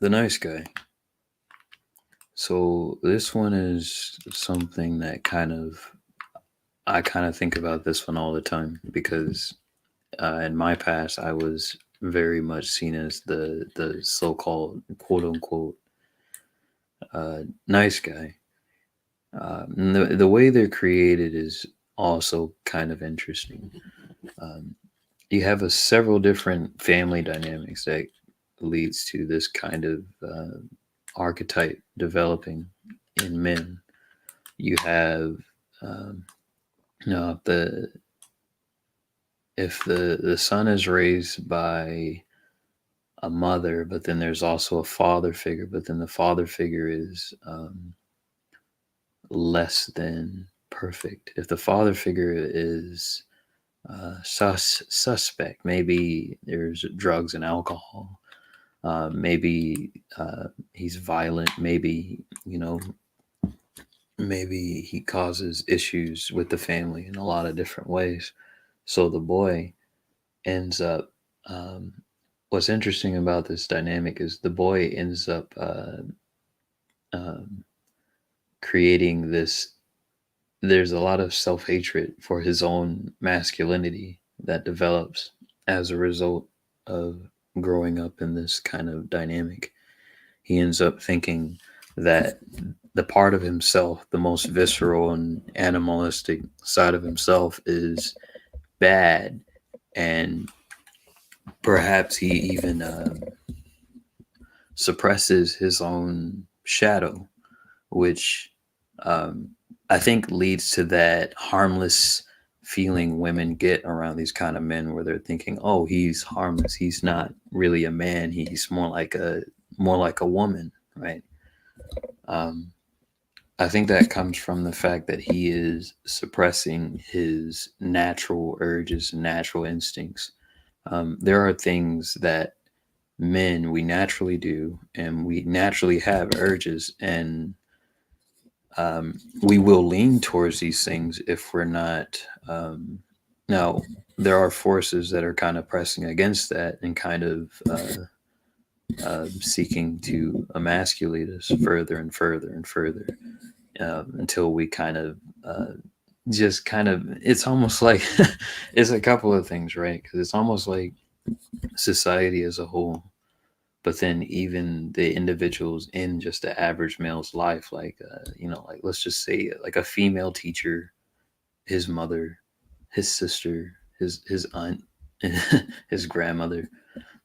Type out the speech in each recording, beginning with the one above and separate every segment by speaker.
Speaker 1: The nice guy. So this one is something that I kind of think about this one all the time because in my past I was very much seen as the so-called quote unquote nice guy. And the way they're created is also kind of interesting. Um, you have several different family dynamics that leads to this kind of archetype developing in men. You have um, the if the son is raised by a mother, but then there's also a father figure, but then the father figure is less than perfect. If the father figure is suspect, maybe there's drugs and alcohol. Maybe he's violent. Maybe he causes issues with the family in a lot of different ways. So the boy ends up. What's interesting about this dynamic is the boy ends up um, creating this. There's a lot of self hatred for his own masculinity that develops as a result of growing up in this kind of dynamic. He ends up thinking that the part of himself, the most visceral and animalistic side of himself, is bad, and perhaps he even suppresses his own shadow, which um, I think leads to that harmless feeling women get around these kind of men, where they're thinking, "Oh, he's harmless. He's not really a man. He's more like a woman, right?" Um, I think that comes from the fact that he is suppressing his natural urges and natural instincts. There are things that men we naturally do, and we naturally have urges, and we will lean towards these things if we're not. Um, Now, there are forces that are kind of pressing against that and kind of seeking to emasculate us further and further and further until we kind of just kind of. It's almost like it's a couple of things, right? Because it's almost like society as a whole, but then even the individuals in just the average male's life, like like let's just say like a female teacher, his mother, his sister, his aunt, his grandmother.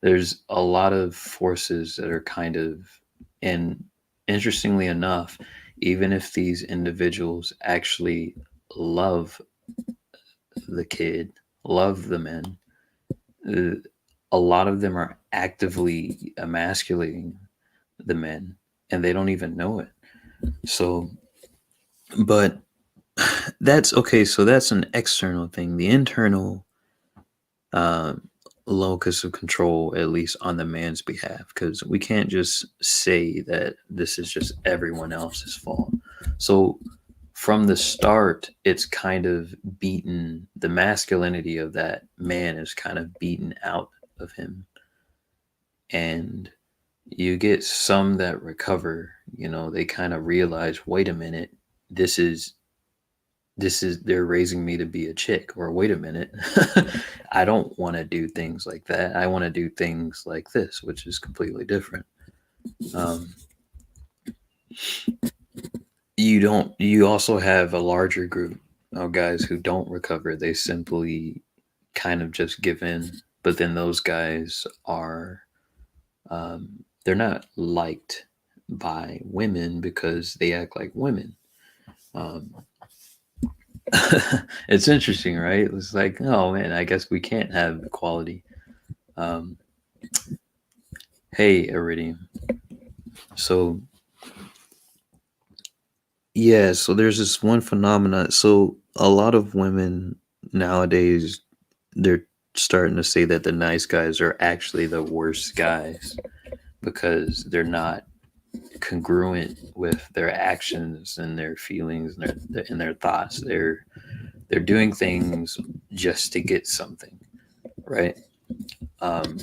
Speaker 1: There's a lot of forces that are kind of, and interestingly enough, even if these individuals actually love the kid, love the men, uh, a lot of them are actively emasculating the men, and they don't even know it. So, but that's okay. So that's an external thing. The internal um, locus of control, at least on the man's behalf, because we can't just say that this is just everyone else's fault. So from the start, it's kind of beaten, the masculinity of that man is kind of beaten out of him. And you get some that recover, they kind of realize, wait a minute, this is they're raising me to be a chick, or wait a minute, I don't want to do things like that. I want to do things like this, which is completely different. um, you also have a larger group of guys who don't recover. They simply kind of just give in, but then those guys are um, they're not liked by women because they act like women. um, it's interesting, right? It's like, oh man, I guess we can't have equality. Um, hey, Iridium. So yeah, so there's this one phenomenon. So a lot of women nowadays, they're starting to say that the nice guys are actually the worst guys because they're not congruent with their actions and their feelings and their thoughts. They're doing things just to get something, right? Um,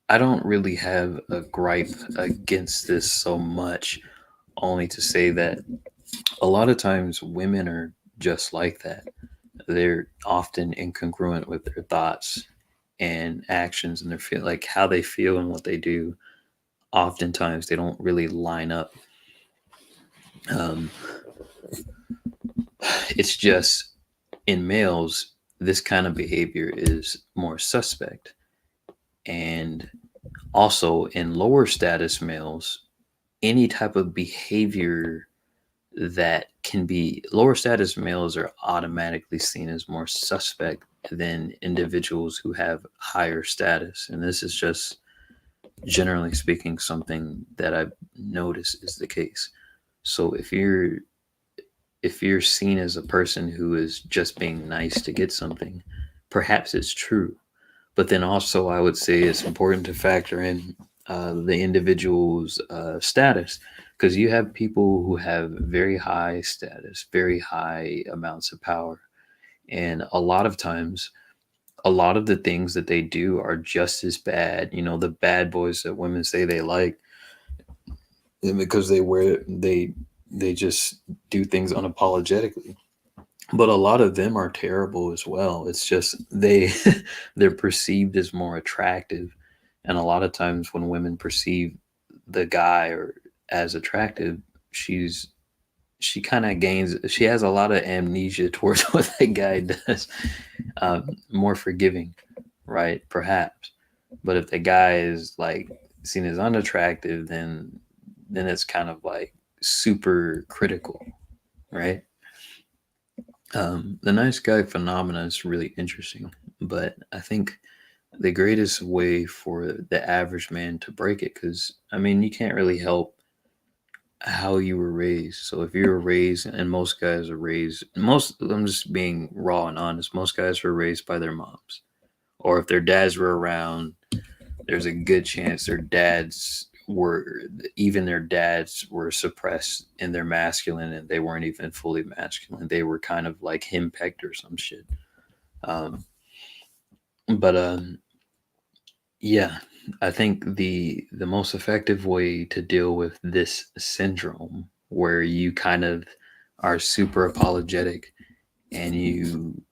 Speaker 1: I don't really have a gripe against this so much, only to say that a lot of times women are just like that. They're often incongruent with their thoughts and actions and their feel like how they feel and what they do. Oftentimes they don't really line up. Um, it's just in males, this kind of behavior is more suspect. And also in lower status males, any type of behavior that can be lower status males are automatically seen as more suspect than individuals who have higher status. And this is just generally speaking something that I've noticed is the case. So if you're seen as a person who is just being nice to get something, perhaps it's true. But then also, I would say it's important to factor in the individual's status, because you have people who have very high status, very high amounts of power. And a lot of times, a lot of the things that they do are just as bad. You know, the bad boys that women say they like, and because they just do things unapologetically. But a lot of them are terrible as well. It's just they're perceived as more attractive, and a lot of times when women perceive the guy or as attractive, she's she kind of gains she has a lot of amnesia towards what that guy does. More forgiving, right? Perhaps. But if the guy is like seen as unattractive, then it's kind of like super critical, right? The nice guy phenomena is really interesting, but I think the greatest way for the average man to break it, because I mean, you can't really help how you were raised. So if you were raised, and most guys are raised, most I'm just being raw and honest, most guys were raised by their moms, or if their dads were around, there's a good chance were their dads were suppressed in their masculine, and they weren't even fully masculine. They were kind of like henpecked or some shit. Um, but yeah, I think the most effective way to deal with this syndrome, where you kind of are super apologetic and you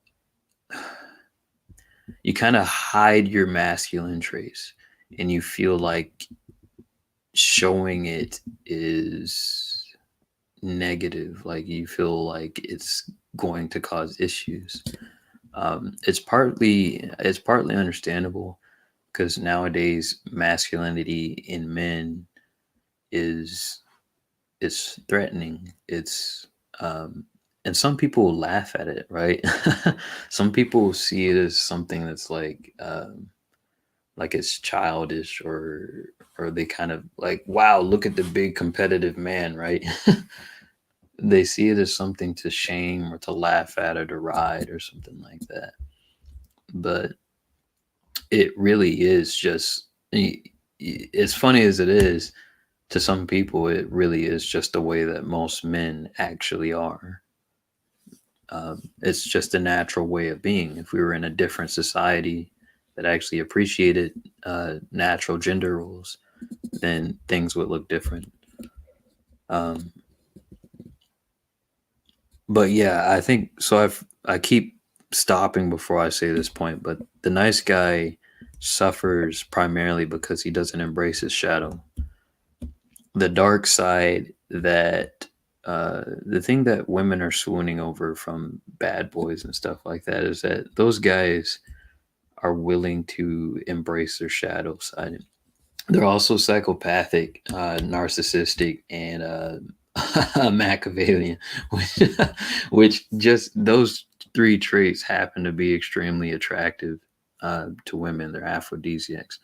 Speaker 1: kind of hide your masculine traits, and you feel like showing it is negative, like you feel like it's going to cause issues. It's partly understandable, because nowadays masculinity in men is threatening. It's and some people laugh at it, right? Some people see it as something that's like it's childish, or they kind of like, wow, look at the big competitive man, right? They see it as something to shame or to laugh at or to ride or something like that. But it really is just, as funny as it is to some people, it really is just the way that most men actually are. It's just a natural way of being. If we were in a different society that actually appreciated natural gender roles, then things would look different. Um, but yeah, I think so. I keep stopping before I say this point, but the nice guy suffers primarily because he doesn't embrace his shadow. The dark side, that the thing that women are swooning over from bad boys and stuff like that, is that those guys are willing to embrace their shadow side. They're also psychopathic, narcissistic, and Machiavellian, which, which just those three traits happen to be extremely attractive to women. They're aphrodisiacs.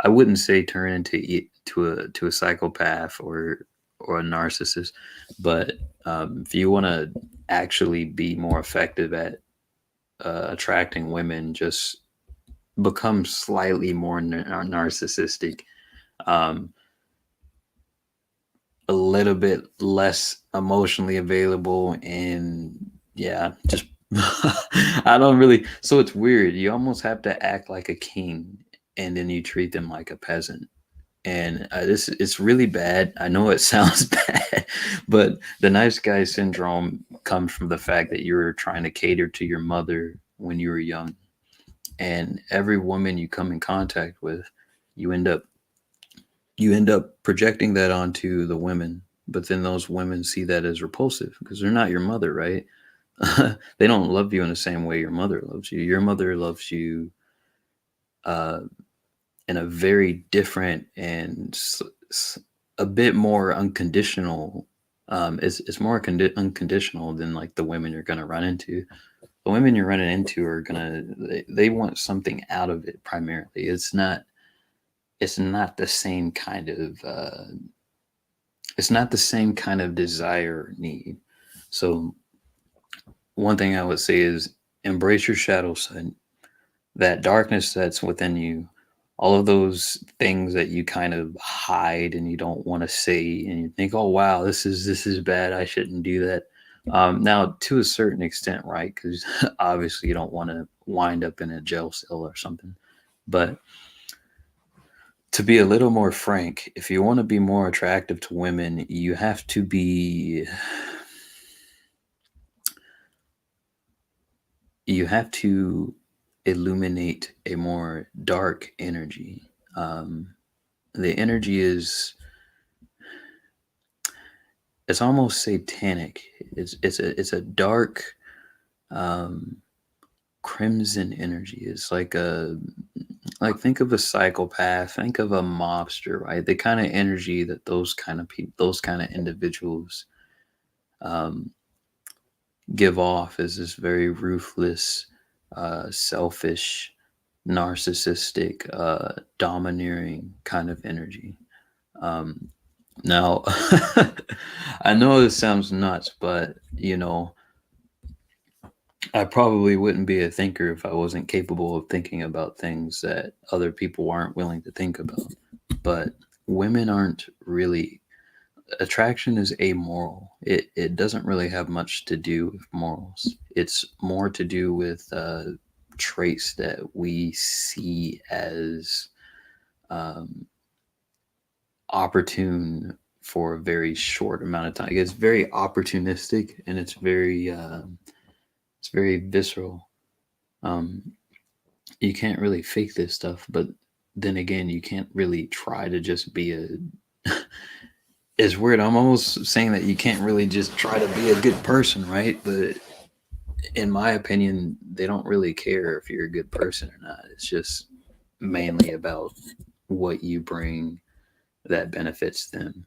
Speaker 1: I wouldn't say turn to a psychopath or a narcissist, but if you want to actually be more effective at attracting women, just become slightly more narcissistic, um, a little bit less emotionally available, and yeah, just I don't really. So it's weird. You almost have to act like a king and then you treat them like a peasant. And this it's really bad. I know it sounds bad, but the nice guy syndrome comes from the fact that you're trying to cater to your mother when you were young, and every woman you come in contact with, you end up projecting that onto the women. But then those women see that as repulsive because they're not your mother, right? They don't love you in the same way your mother loves you. Your mother loves you uh, in a very different and a bit more unconditional. It's more unconditional than like the women you're gonna run into. The women you're running into are gonna they want something out of it primarily. It's not the same kind of it's not the same kind of desire or need. So one thing I would say is embrace your shadow side, that darkness that's within you, all of those things that you kind of hide and you don't want to say, and you think, oh wow, this is bad, I shouldn't do that. Now to a certain extent, right? Because obviously you don't want to wind up in a jail cell or something, but to be a little more frank, if you want to be more attractive to women, you have to illuminate a more dark energy. Um, the energy is it's almost satanic. It's a dark um, crimson energy. It's like think of a psychopath, think of a mobster, right? The kind of energy that those kind of people, those kind of individuals um, give off is this very ruthless, selfish, narcissistic, domineering kind of energy. Um, Now, I know this sounds nuts, but I probably wouldn't be a thinker if I wasn't capable of thinking about things that other people aren't willing to think about. But women aren't really attraction is amoral. It doesn't really have much to do with morals. It's more to do with traits that we see as um, opportune for a very short amount of time. It's very opportunistic and it's very visceral. Um, you can't really fake this stuff, but then again, you can't really try to just be a. It's weird. I'm almost saying that you can't really just try to be a good person, right? But in my opinion, they don't really care if you're a good person or not. It's just mainly about what you bring that benefits them.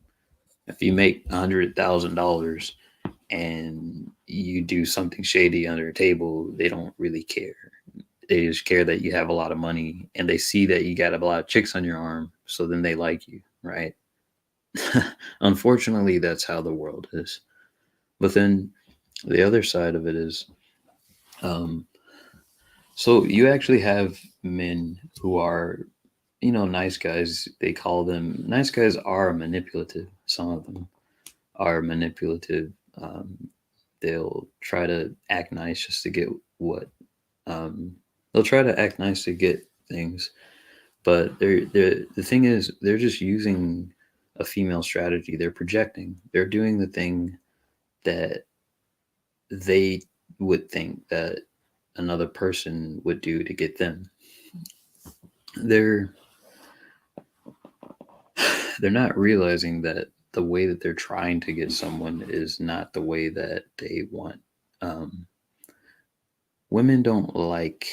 Speaker 1: If you make $100,000 and you do something shady under a table, they don't really care. They just care that you have a lot of money and they see that you got a lot of chicks on your arm, so then they like you, right? Unfortunately, that's how the world is. But then the other side of it is, um, so you actually have men who are, nice guys. They call them nice guys are manipulative. Some of them are manipulative. They'll try to act nice just to get what um, they'll try to act nice to get things, but the thing is they're just using a female strategy. They're projecting. They're doing the thing that they would think that another person would do to get them. They're they're not realizing that the way that they're trying to get someone is not the way that they want. Um, Women don't like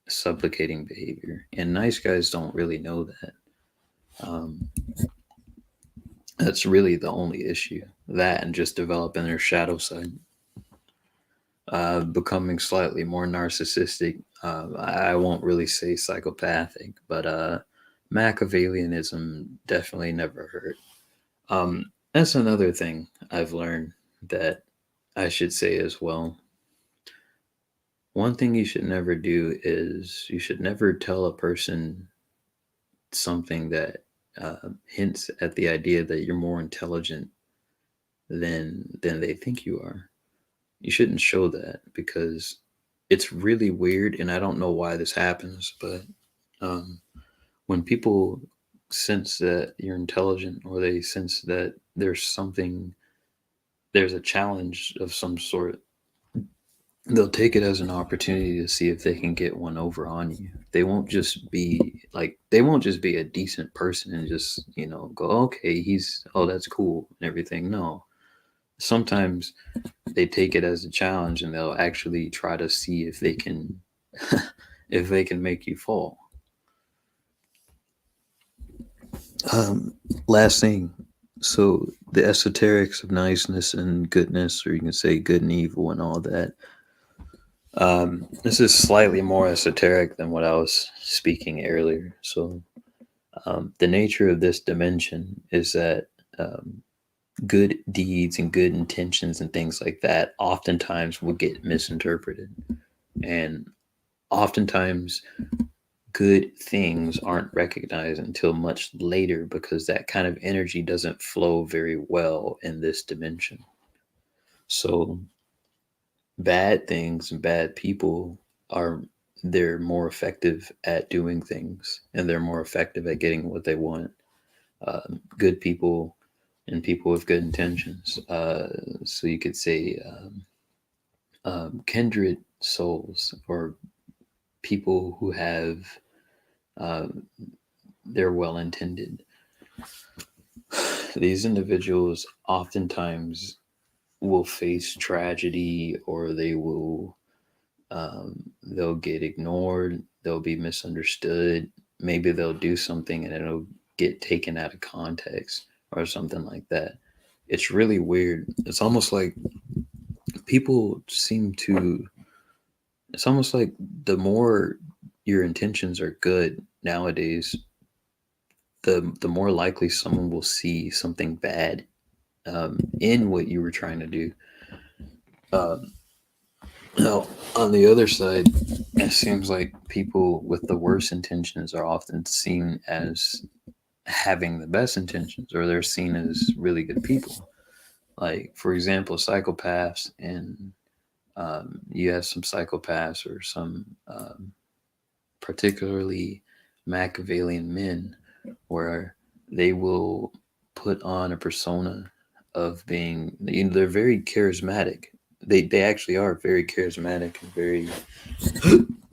Speaker 1: supplicating behavior, and nice guys don't really know that. Um, that's really the only issue. That and just developing their shadow side, becoming slightly more narcissistic. I won't really say psychopathic, but Machiavellianism definitely never hurt. That's another thing I've learned that I should say as well. One thing you should never do is you should never tell a person something that hints at the idea that you're more intelligent than they think you are. You shouldn't show that because it's really weird, and I don't know why this happens, but um, when people sense that you're intelligent, or they sense that there's a challenge of some sort, they'll take it as an opportunity to see if they can get one over on you. They won't just be a decent person and just, go, okay, that's cool and everything. No. Sometimes they take it as a challenge, and they'll actually try to see if they can if they can make you fall. Last thing. So the esoterics of niceness and goodness, or you can say good and evil and all that. This is slightly more esoteric than what I was speaking earlier. So the nature of this dimension is that good deeds and good intentions and things like that oftentimes will get misinterpreted. And oftentimes good things aren't recognized until much later, because that kind of energy doesn't flow very well in this dimension. So bad things and bad people they're more effective at doing things, and they're more effective at getting what they want. Good people and people with good intentions. So you could say kindred souls, or people who have they're well intended. These individuals oftentimes will face tragedy, or they'll get ignored, they'll be misunderstood, maybe they'll do something and it'll get taken out of context or something like that. It's really weird. It's almost like people seem to it's almost like the more your intentions are good nowadays, the more likely someone will see something bad in what you were trying to do. Um, Now, on the other side, it seems like people with the worst intentions are often seen as having the best intentions, or they're seen as really good people. Like, for example, psychopaths, and you have some psychopaths or some particularly Machiavellian men, where they will put on a persona of being, they're very charismatic. They actually are very charismatic and very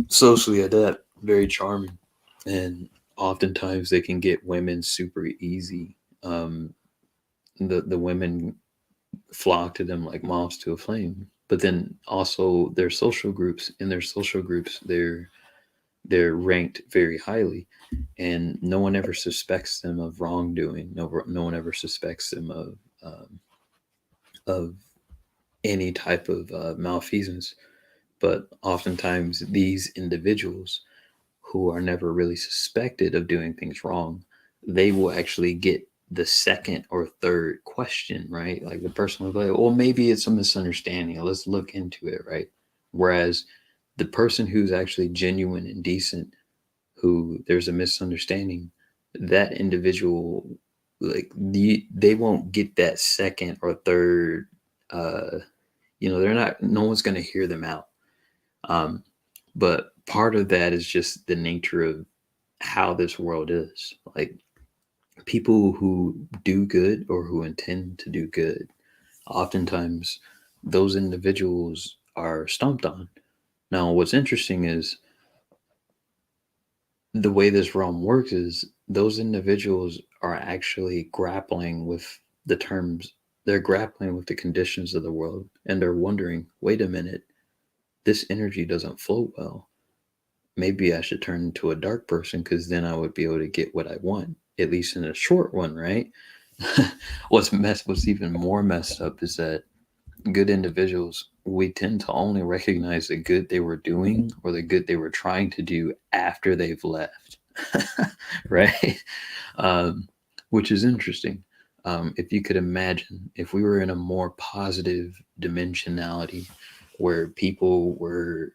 Speaker 1: socially adept, very charming, and oftentimes they can get women super easy. The women flock to them like moths to a flame. But then also their social groups, they're ranked very highly, and no one ever suspects them of wrongdoing. No one ever suspects them of any type of malfeasance. But oftentimes, these individuals who are never really suspected of doing things wrong, they will actually get the second or third question, right? Like the person will be like, well, maybe it's a misunderstanding. Let's look into it, right? Whereas the person who's actually genuine and decent, who there's a misunderstanding, that individual, they won't get that second or third. They're not. No one's going to hear them out. But part of that is just the nature of how this world is. Like, people who do good or who intend to do good, oftentimes those individuals are stomped on. Now, what's interesting is the way this realm works is those individuals are actually grappling with the terms, they're grappling with the conditions of the world, and they're wondering, wait a minute, this energy doesn't flow well. Maybe I should turn into a dark person, because then I would be able to get what I want, at least in a short one, right? What's even more messed up is that good individuals, we tend to only recognize the good they were doing or the good they were trying to do after they've left, right? Which is interesting. If you could imagine, if we were in a more positive dimensionality, where people were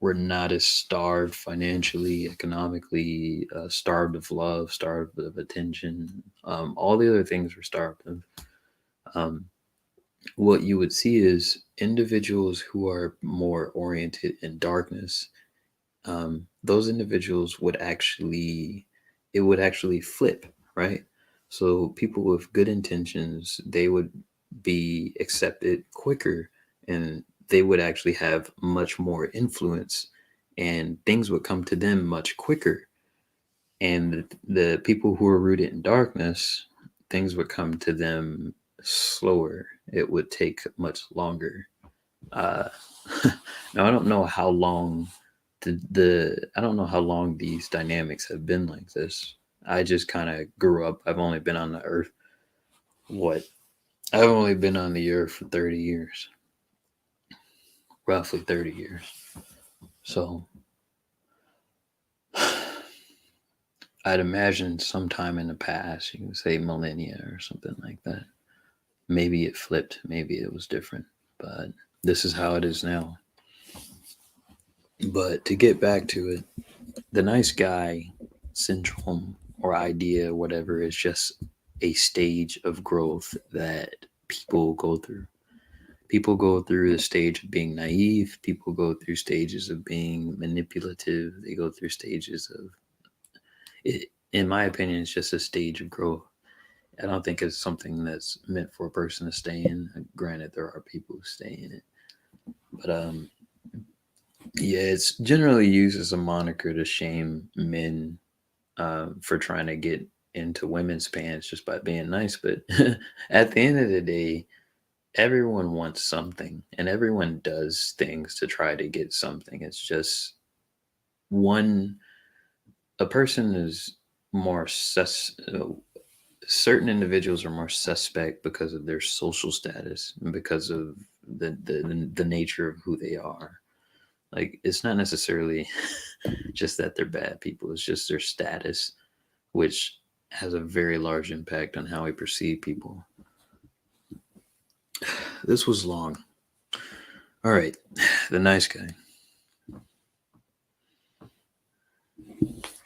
Speaker 1: not as starved financially, economically, starved of love, starved of attention, all the other things were starved of. What you would see is individuals who are more oriented in darkness. Those individuals would actually it would actually flip, right? So people with good intentions, they would be accepted quicker, and they would actually have much more influence, and things would come to them much quicker. And the people who are rooted in darkness, things would come to them slower. It would take much longer. Uh, now I don't know how long I don't know how long these dynamics have been like this. I just kind of grew up. I've only been on the earth. What? I've only been on the earth for 30 years, roughly 30 years. So I'd imagine sometime in the past, you can say millennia or something like that. Maybe it flipped. Maybe it was different. But this is how it is now. But to get back to it, the nice guy syndrome or idea, whatever, is just a stage of growth that people go through. People go through the stage of being naive. People go through stages of being manipulative. They go through stages of it. In my opinion, it's just a stage of growth. I don't think it's something that's meant for a person to stay in. Granted, there are people who stay in it, but yeah, it's generally used as a moniker to shame men for trying to get into women's pants just by being nice. But at the end of the day, everyone wants something, and everyone does things to try to get something. It's just one. A person is more certain individuals are more suspect because of their social status and because of the nature of who they are. Like, it's not necessarily just that they're bad people, it's just their status, which has a very large impact on how we perceive people. This was long. All right, the nice guy.